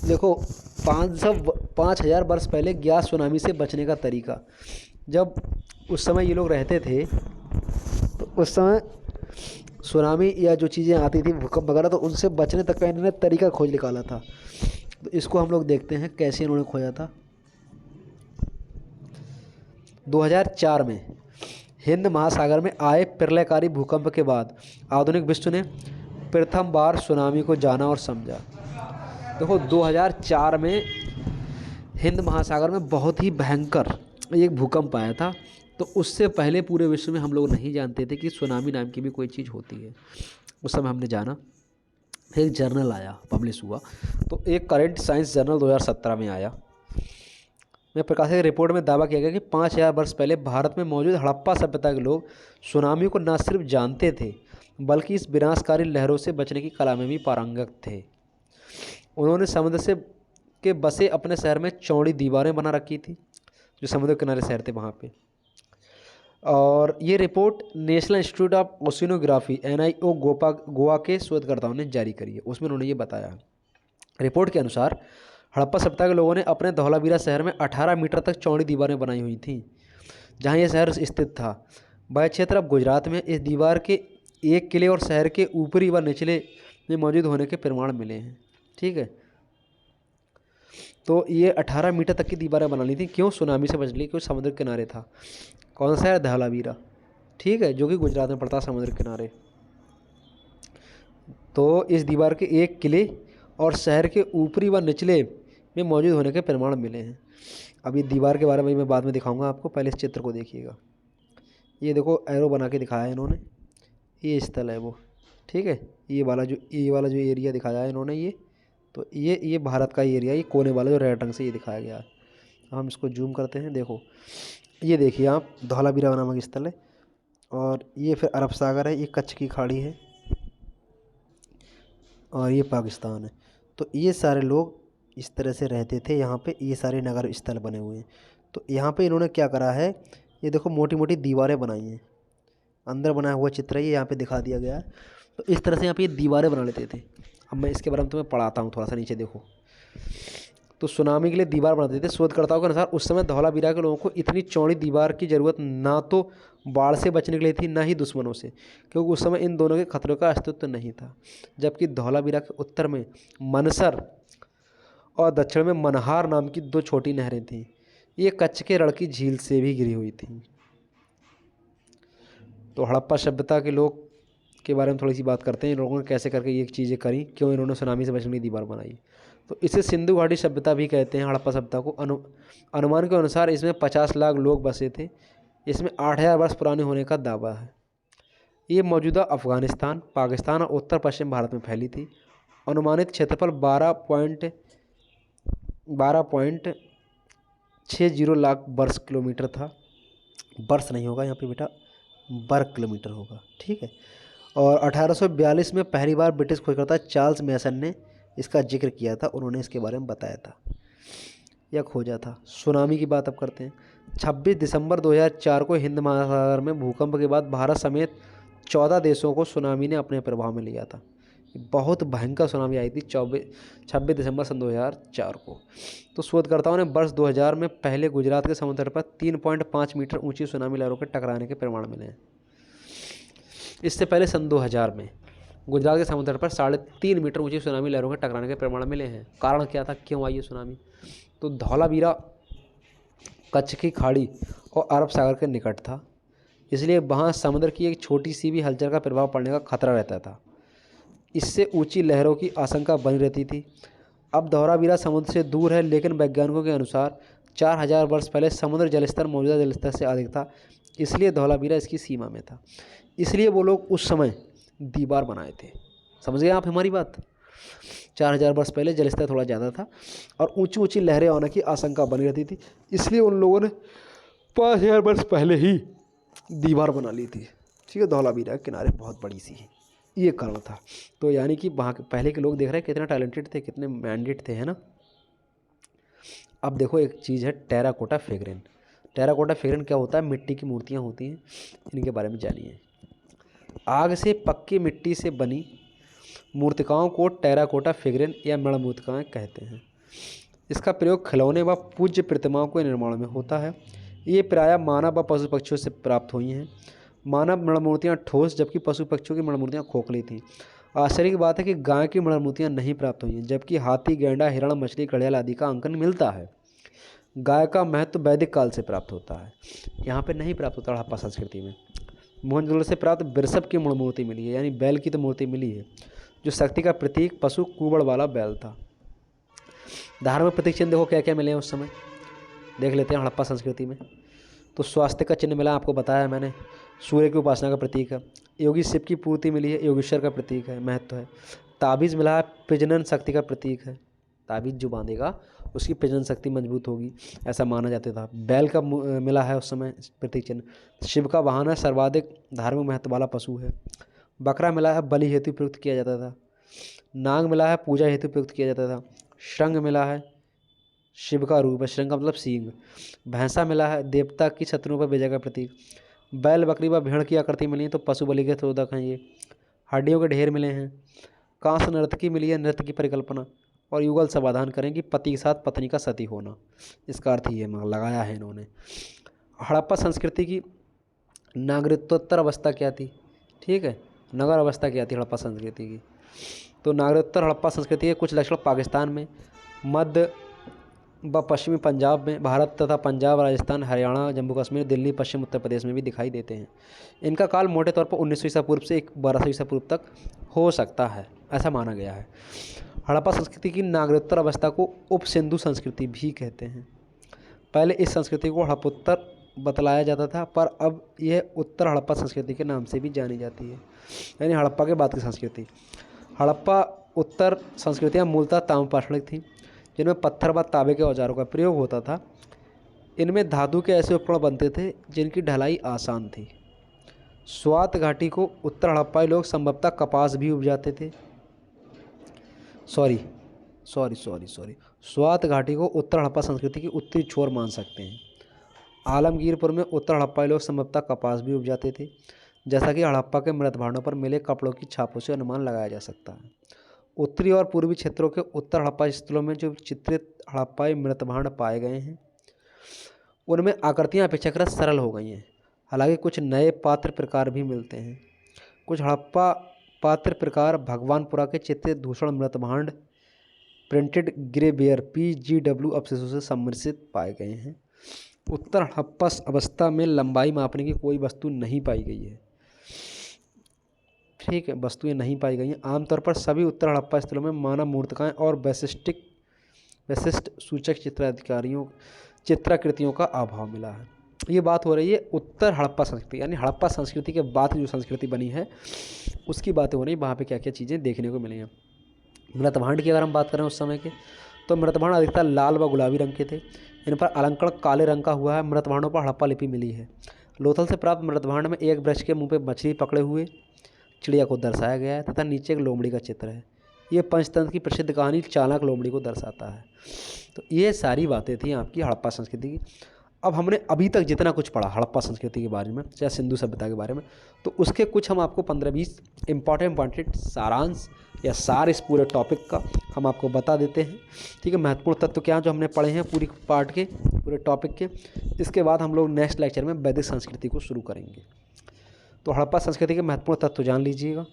देखो, 5000 वर्ष पहले ज्ञात सुनामी से बचने का तरीका। जब उस समय ये लोग रहते थे तो उस समय सुनामी या जो चीज़ें आती थी, भूकंप वगैरह, तो उनसे बचने तक का इन्होंने तरीका खोज निकाला था। तो इसको हम लोग देखते हैं कैसे इन्होंने खोजा था। 2004 में हिंद महासागर में आए प्रलयकारी भूकंप के बाद आधुनिक विश्व ने प्रथम बार सुनामी को जाना और समझा। देखो, 2004 में हिंद महासागर में बहुत ही भयंकर एक भूकंप आया था। तो उससे पहले पूरे विश्व में हम लोग नहीं जानते थे कि सुनामी नाम की भी कोई चीज़ होती है। उस समय हमने जाना, एक जर्नल आया, पब्लिश हुआ। तो एक करंट साइंस जर्नल 2017 में आया, में प्रकाशित रिपोर्ट में दावा किया गया कि 5000 वर्ष पहले भारत में मौजूद हड़प्पा सभ्यता के लोग सुनामी को न सिर्फ जानते थे बल्कि इस विनाशकारी लहरों से बचने की कला में भी पारंगत थे। उन्होंने समुद्र से के बसे अपने शहर में चौड़ी दीवारें बना रखी थी, जो समुद्र किनारे शहर थे वहाँ पे। और ये report national institute of oceanography NIO Goa के शोधकर्ताओं ने जारी करी है। उसमें उन्होंने ये बताया, रिपोर्ट के अनुसार हड़प्पा सभ्यता के लोगों ने अपने धौलावीरा शहर में 18 मीटर तक चौड़ी दीवारें बनाई हुई थीं। जहाँ यह शहर स्थित था वह क्षेत्र अब गुजरात में। इस दीवार के एक किले और शहर के ऊपरी व निचले में मौजूद होने के प्रमाण मिले हैं। ठीक है, तो ये 18 मीटर तक की दीवारें बना ली थी। क्यों? सुनामी से बचने के लिए, क्योंकि समुद्र किनारे था। कौन सा है? धौलावीरा, ठीक है, जो कि गुजरात में पड़ता, समुद्र किनारे। तो इस दीवार के एक किले और शहर के ऊपरी व निचले में मौजूद होने के प्रमाण मिले हैं। अब ये दीवार के बारे में मैं बाद में दिखाऊंगा आपको, पहले इस चित्र को देखिएगा। ये देखो एरो बना के दिखाया है इन्होंने, ये स्थल है वो, ठीक है। ये वाला जो एरिया दिखाया है इन्होंने, ये तो ये भारत का एरिया, ये कोने वाला जो रेड रंग से ये दिखाया गया है। हम इसको जूम करते हैं, देखो ये देखिए आप, धौलावीरा नामक स्थल है। और ये फिर अरब सागर है, ये कच्छ की खाड़ी है, और ये पाकिस्तान है। तो ये सारे लोग इस तरह से रहते थे यहाँ पे, ये सारे नगर स्थल बने हुए हैं। तो यहाँ पे इन्होंने क्या करा है, ये देखो मोटी मोटी दीवारें बनाई हैं, अंदर बना हुआ चित्र है ये, यहाँ पे दिखा दिया गया है। तो इस तरह से यहाँ पे ये दीवारें बना लेते थे। अब मैं इसके बारे में तुम्हें पढ़ाता हूँ, थोड़ा सा नीचे देखो। तो सुनामी के लिए दीवार बनाते थे। शोधकर्ताओं के अनुसार उस समय धौलावीरा के लोगों को इतनी चौड़ी दीवार की ज़रूरत ना तो बाढ़ से बचने के लिए थी, ना ही दुश्मनों से, क्योंकि उस समय इन दोनों के खतरों का अस्तित्व नहीं था। जबकि धौलावीरा के उत्तर में मनसर और दक्षिण में मनहार नाम की दो छोटी नहरें थीं। ये कच्छ के रण की झील से भी घिरी हुई थीं। तो हड़प्पा सभ्यता के लोग के बारे में थोड़ी सी बात करते हैं। इन लोगों ने कैसे करके ये चीज़ें करी, क्यों इन्होंने सुनामी से बचने की दीवार बनाई। तो इसे सिंधु घाटी सभ्यता भी कहते हैं, हड़प्पा सभ्यता को। अनुमान के अनुसार इसमें 50 लाख लोग बसे थे। इसमें 8000 वर्ष पुराने होने का दावा है। ये मौजूदा अफ़गानिस्तान, पाकिस्तान और उत्तर पश्चिम भारत में फैली थी। अनुमानित क्षेत्रफल 12.60 लाख वर्ग किलोमीटर था। वर्ष नहीं होगा यहाँ पे बेटा, वर्ग किलोमीटर होगा, ठीक है। और 1842 में पहली बार ब्रिटिश खोजकर्ता चार्ल्स मैसन ने इसका जिक्र किया था, उन्होंने इसके बारे में बताया था, यह खोजा था। सुनामी की बात अब करते हैं। 26 दिसंबर 2004 को हिंद महासागर में भूकंप के बाद भारत समेत 14 देशों को सुनामी ने अपने प्रभाव में लिया था। बहुत भयंकर सुनामी आई थी 26 दिसंबर सन 2004 को। तो शोधकर्ताओं ने वर्ष 2000 में पहले गुजरात के समुद्र पर 3.5 मीटर ऊंची सुनामी लहरों के टकराने के प्रमाण मिले हैं। इससे पहले सन 2000 में गुजरात के समुद्र पर 3.5 मीटर ऊंची सुनामी लहरों के टकराने के प्रमाण मिले हैं। कारण क्या था, क्यों आई ये सुनामी? तो धौलावीरा कच्छ की खाड़ी और अरब सागर के निकट था, इसलिए वहाँ समुद्र की एक छोटी सी भी हलचल का प्रभाव पड़ने का खतरा रहता था। इससे ऊंची लहरों की आशंका बनी रहती थी। अब धौलावीरा समुद्र से दूर है, लेकिन वैज्ञानिकों के अनुसार 4000 वर्ष पहले समुद्र जलस्तर मौजूदा जलस्तर से अधिक था, इसलिए धौलावीरा इसकी सीमा में था। इसलिए वो लोग उस समय दीवार बनाए थे। समझ गए आप हमारी बात? 4000 वर्ष पहले जलस्तर थोड़ा ज़्यादा था और ऊंची ऊंची लहरें आने की आशंका बनी रहती थी, इसलिए उन लोगों ने 5000 वर्ष पहले ही दीवार बना ली थी। ठीक है, धौलावीरा के किनारे बहुत बड़ी सी, ये कारण था। तो यानी कि वहाँ के पहले के लोग देख रहे हैं कितने टैलेंटेड थे, कितने मैंडेट थे, है ना। अब देखो एक चीज़ है टेराकोटा फिगरेन। टेराकोटा फिगरेन क्या होता है? मिट्टी की मूर्तियाँ होती हैं, इनके बारे में जानिए। आग से पक्की मिट्टी से बनी मूर्तिकाओं को टेराकोटा फिगरेन या मृण मूर्तिकाएँ कहते हैं। इसका प्रयोग खिलौने व पूज्य प्रतिमाओं के निर्माण में होता है। ये प्रायः मानव व पशु पक्षियों से प्राप्त हुई हैं। मानव मृण मूर्तियाँ ठोस, जबकि पशु पक्षियों की मृण मूर्तियाँ खोखली थीं। आश्चर्य की बात है कि गाय की मृण मूर्तियाँ नहीं प्राप्त हुई हैं, जबकि हाथी, गैंडा, हिरण, मछली, घड़ियाल आदि का अंकन मिलता है। गाय का महत्व वैदिक काल से प्राप्त होता है, यहाँ पे नहीं प्राप्त होता हड़प्पा संस्कृति में। मोहनजोदड़ो से प्राप्त बिरसप की मृण मूर्ति मिली है, यानी बैल की तो मूर्ति मिली है, जो शक्ति का प्रतीक पशु कुबड़ वाला बैल था। धार्मिक प्रतीक चिन्ह देखो क्या क्या मिले हैं उस समय, देख लेते हैं हड़प्पा संस्कृति में। तो स्वास्थ्य का चिन्ह मिला, आपको बताया मैंने, सूर्य की उपासना का प्रतीक है। योगी शिव की पूर्ति मिली है, योगेश्वर का प्रतीक है, महत्व है। ताबीज़ मिला है, प्रजनन शक्ति का प्रतीक है, ताबीज़ जो बांधेगा उसकी प्रजनन शक्ति मजबूत होगी, ऐसा माना जाता था। बैल का मिला है उस समय प्रतीक चिन्ह। शिव का वाहन है, सर्वाधिक धार्मिक महत्व वाला पशु है। बकरा मिला है, बलि हेतु प्रयुक्त किया जाता था। नाग मिला है, पूजा हेतु प्रयुक्त किया जाता था। श्रृंग मिला है, शिव का रूप है, श्रृंग का मतलब सींग। भैंसा मिला है, देवता की शत्रुओं पर विजय का प्रतीक। बैल, बकरी व भेड़ की आकृति मिली है, तो पशु बलि के द्योतक हैं ये। हड्डियों के ढेर मिले हैं। कांस नर्तकी मिली है, नृत्य की परिकल्पना। और युगल समाधान करें कि पति के साथ पत्नी का सती होना, इसका अर्थ ये लगाया है इन्होंने। हड़प्पा संस्कृति की नागरिकोत्तर अवस्था क्या थी, ठीक है, नगर अवस्था क्या थी हड़प्पा संस्कृति की। तो नागरिकोत्तर हड़प्पा संस्कृति के कुछ लक्षण पाकिस्तान में, मध्य व पश्चिमी पंजाब में, भारत तथा पंजाब, राजस्थान, हरियाणा, जम्मू कश्मीर, दिल्ली, पश्चिम उत्तर प्रदेश में भी दिखाई देते हैं। इनका काल मोटे तौर पर 1900 ईसा पूर्व से 1200 ईसा पूर्व तक हो सकता है, ऐसा माना गया है। हड़प्पा संस्कृति की नागरिकोत्तर अवस्था को उप सिंधु संस्कृति भी कहते हैं। पहले इस संस्कृति को हड़प्पोत्तर बतलाया जाता था, पर अब यह उत्तर हड़प्पा संस्कृति के नाम से भी जानी जाती है, यानी हड़प्पा के बाद की संस्कृति। हड़प्पा उत्तर संस्कृतियाँ मूलतः ताम्रपाषाणिक थीं, जिनमें पत्थर व तांबे के औजारों का प्रयोग होता था। इनमें धातु के ऐसे उपकरण बनते थे जिनकी ढलाई आसान थी। स्वात घाटी को उत्तर हड़प्पाई लोग संभवतः कपास भी उपजाते थे। स्वात घाटी को उत्तर हड़प्पा संस्कृति की उत्तरी छोर मान सकते हैं। आलमगीरपुर में उत्तर हड़प्पाई लोग संभवतः कपास भी उपजाते थे, जैसा कि हड़प्पा के मृत भांडों पर मिले कपड़ों की छापों से अनुमान लगाया जा सकता है। उत्तरी और पूर्वी क्षेत्रों के उत्तर हड़प्पा स्थलों में जो चित्रित हड़प्पाई मृत भांड पाए गए हैं, उनमें आकृतियाँ अपेक्षाकृत सरल हो गई हैं। हालांकि कुछ नए पात्र प्रकार भी मिलते हैं। कुछ हड़प्पा पात्र प्रकार भगवानपुरा के चित्रित दूषण मृत भांड प्रिंटेड ग्रे बेयर PGW अवशेषों से सम्मिश्रित पाए गए हैं। उत्तर हड़प्पा अवस्था में लंबाई मापने की कोई वस्तु नहीं पाई गई है, ठीक है, वस्तुएं नहीं पाई गई हैं। आमतौर पर सभी उत्तर हड़प्पा स्थलों में मानव मूर्तिकाएँ और विशिष्ट सूचक चित्राकृतियों का अभाव मिला है। ये बात हो रही है उत्तर हड़प्पा संस्कृति, यानी हड़प्पा संस्कृति के बाद जो संस्कृति बनी है उसकी बातें हो रही है, वहाँ पे क्या क्या चीज़ें देखने को मिली हैं। मृतभांड की अगर हम बात करें उस समय के, तो मृतभांड अधिकतर लाल व गुलाबी रंग के थे। इन पर अलंकरण काले रंग का हुआ है। मृतभांडों पर हड़प्पा लिपि मिली है। लोथल से प्राप्त मृतभांड में एक वृक्ष के मुँह पर मछली पकड़े हुए चिड़िया को दर्शाया गया है तथा नीचे एक लोमड़ी का चित्र है। ये पंचतंत्र की प्रसिद्ध कहानी चाणक्य लोमड़ी को दर्शाता है। तो ये सारी बातें थी आपकी हड़प्पा संस्कृति की। अब हमने अभी तक जितना कुछ पढ़ा हड़प्पा संस्कृति के बारे में, चाहे सिंधु सभ्यता के बारे में, तो उसके कुछ हम आपको 15-20 इंपॉर्टेंट सारांश या सार इस पूरे टॉपिक का हम आपको बता देते हैं, ठीक है। महत्वपूर्ण तत्व क्या जो हमने पढ़े हैं पूरी पार्ट के, पूरे टॉपिक के। इसके बाद हम लोग नेक्स्ट लेक्चर में वैदिक संस्कृति को शुरू करेंगे। तो हड़प्पा संस्कृति के महत्वपूर्ण तत्व जान लीजिएगा।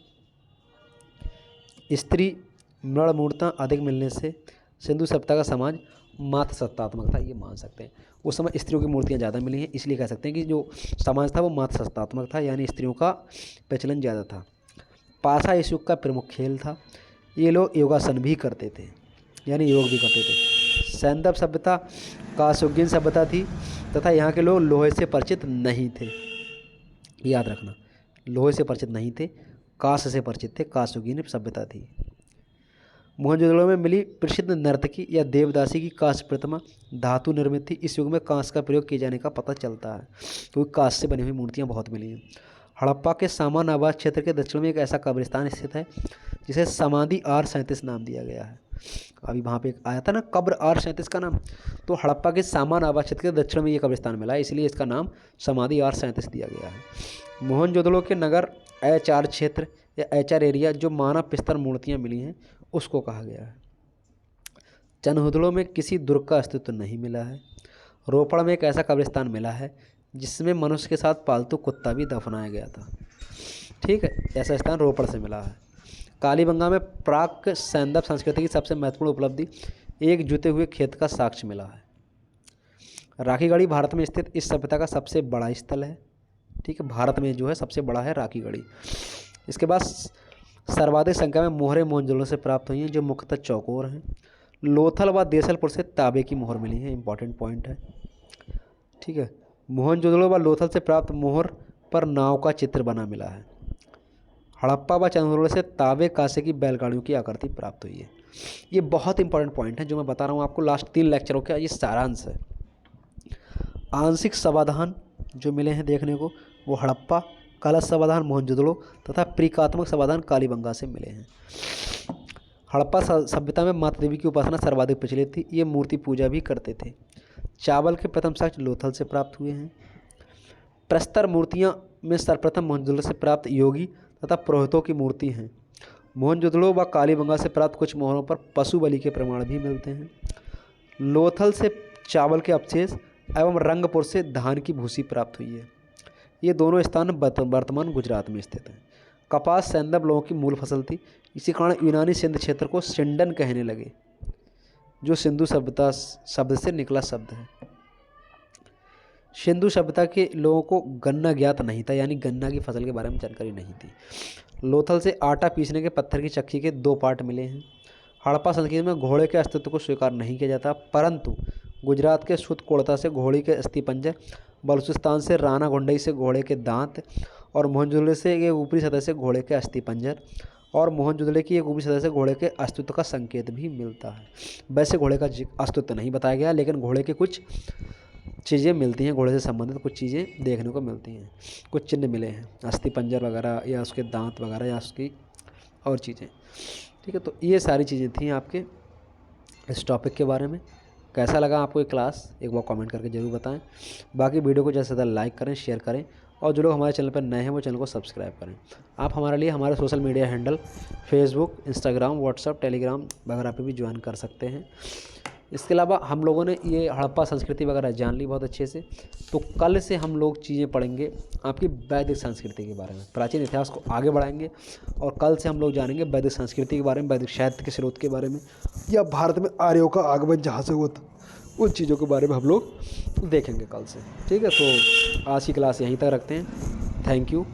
स्त्री मृण मूर्तियाँ अधिक मिलने से सिंधु सभ्यता का समाज मात्र सत्तात्मक था, ये मान सकते हैं। उस समय स्त्रियों की मूर्तियाँ ज़्यादा मिली हैं, इसलिए कह सकते हैं कि जो समाज था वो मात्र सत्तात्मक था, यानी स्त्रियों का प्रचलन ज़्यादा था। पासा इस युग का प्रमुख खेल था। ये लोग योगासन भी करते थे, यानी योग भी करते थे। सैंधव सभ्यता काशयुगीन सभ्यता थी तथा यहाँ के लोग लोहे से परिचित नहीं थे, याद रखना, लोहे से परिचित नहीं थे, कांस्य से परिचित थे। काशयुगीन सभ्यता थी। मोहनजोदड़ो में मिली प्रसिद्ध नर्तकी या देवदासी की कांस्य प्रतिमा धातु निर्मित थी। इस युग में कांस्य का प्रयोग किए जाने का पता चलता है, क्योंकि कांस्य से बनी हुई मूर्तियाँ बहुत मिली हैं। हड़प्पा के सामान आबाद क्षेत्र के दक्षिण में एक ऐसा कब्रिस्तान स्थित है जिसे समाधि R37 नाम दिया गया है। अभी वहाँ पे एक आया था ना कब्र R37 का नाम, तो हड़प्पा के सामान आबाद क्षेत्र के दक्षिण में ये कब्रिस्तान मिला है, इसलिए इसका नाम समाधि R37 दिया गया है। मोहनजोदड़ो के नगर HR क्षेत्र या HR एरिया जो मानव पिस्तर मूर्तियाँ मिली हैं उसको कहा गया है। चनहुदड़ो में किसी दुर्ग का अस्तित्व नहीं मिला है। रोपड़ में एक ऐसा कब्रिस्तान मिला है जिसमें मनुष्य के साथ पालतू कुत्ता भी दफनाया गया था, ठीक है, ऐसा स्थान रोपड़ से मिला है। कालीबंगा में प्राक सैंधव संस्कृति की सबसे महत्वपूर्ण उपलब्धि एक जुते हुए खेत का साक्ष्य मिला है। राखीगढ़ी भारत में स्थित इस सभ्यता का सबसे बड़ा स्थल है, ठीक है, भारत में जो है सबसे बड़ा है राखीगढ़ी। इसके बाद सर्वाधिक संख्या में मोहरें मोहनजोदड़ो से प्राप्त हुई हैं जो मुख्यतः चौकोर हैं। लोथल व देसलपुर से तांबे की मोहर मिली है, इंपॉर्टेंट पॉइंट है। ठीक है, मोहनजोदड़ो व लोथल से प्राप्त मोहर पर नाव का चित्र बना मिला है। हड़प्पा व चंद्रौली से तांबे कांसे की बैलगाड़ियों की आकृति प्राप्त हुई है। ये बहुत इंपॉर्टेंट पॉइंट है जो मैं बता रहा हूँ आपको, लास्ट 3 लेक्चरों का ये सारांश है। आंशिक समाधान जो मिले हैं देखने को वो हड़प्पा, कलश समाधान मोहनजोदड़ो तथा प्रतीकात्मक समाधान कालीबंगा से मिले हैं। हड़प्पा सभ्यता में माता देवी की उपासना सर्वाधिक प्रचलित थी, ये मूर्ति पूजा भी करते थे। चावल के प्रथम साक्ष्य लोथल से प्राप्त हुए हैं। प्रस्तर मूर्तियाँ में सर्वप्रथम मोहनजोदड़ो से प्राप्त योगी तथा पुरोहितों की मूर्ति हैं। मोहनजोदड़ो व कालीबंगा से प्राप्त कुछ मोहरों पर पशु बलि के प्रमाण भी मिलते हैं। लोथल से चावल के अवशेष एवं रंगपुर से धान की भूसी प्राप्त हुई है। ये दोनों स्थान वर्तमान गुजरात में स्थित हैं। कपास सैंधव लोगों की मूल फसल थी, इसी कारण यूनानी सिंध क्षेत्र को सिंडन कहने लगे, जो सिंधु सभ्यता शब्द से निकला शब्द है। सिंधु सभ्यता के लोगों को गन्ना ज्ञात नहीं था, यानी गन्ना की फसल के बारे में जानकारी नहीं थी। लोथल से आटा पीसने के पत्थर की चक्की के 2 पार्ट मिले हैं। हड़प्पा संस्कृति में घोड़े के अस्तित्व को स्वीकार नहीं किया जाता, परंतु गुजरात के सुतकोड़ता से घोड़ी के अस्थिपंजर, बलूचिस्तान से राना गुंडई से घोड़े के दांत और मोहनजोदड़ो से एक ऊपरी सतह से घोड़े के अस्थिपंजर और मोहनजोदड़ो की एक ऊपरी सतह से घोड़े के अस्तित्व का संकेत भी मिलता है। वैसे घोड़े का अस्तित्व नहीं बताया गया, लेकिन घोड़े के कुछ चीज़ें मिलती हैं, घोड़े से संबंधित कुछ चीज़ें देखने को मिलती हैं, कुछ चिन्ह मिले हैं, अस्थिपंजर वगैरह या उसके दांत वगैरह या उसकी और चीज़ें। ठीक है, तो ये सारी चीज़ें थी आपके इस टॉपिक के बारे में। कैसा लगा आपको ये क्लास, एक बार कमेंट करके ज़रूर बताएं। बाकी वीडियो को ज़्यादा से ज़्यादा लाइक करें, शेयर करें, और जो लोग हमारे चैनल पर नए हैं वो चैनल को सब्सक्राइब करें। आप हमारे लिए हमारे social media handle Facebook, Instagram, WhatsApp, Telegram वगैरह पे भी ज्वाइन कर सकते हैं। इसके अलावा हम लोगों ने ये हड़प्पा संस्कृति वगैरह जान ली बहुत अच्छे से, तो कल से हम लोग चीज़ें पढ़ेंगे आपकी वैदिक संस्कृति के बारे में, प्राचीन इतिहास को आगे बढ़ाएंगे, और कल से हम लोग जानेंगे वैदिक संस्कृति के बारे में, वैदिक साहित्य के स्रोत के बारे में, या भारत में आर्यों का आगमन जहाँ से हुआ था उन चीज़ों के बारे में हम लोग देखेंगे कल से। ठीक है, तो आज की क्लास यहीं तक रखते हैं। Thank you.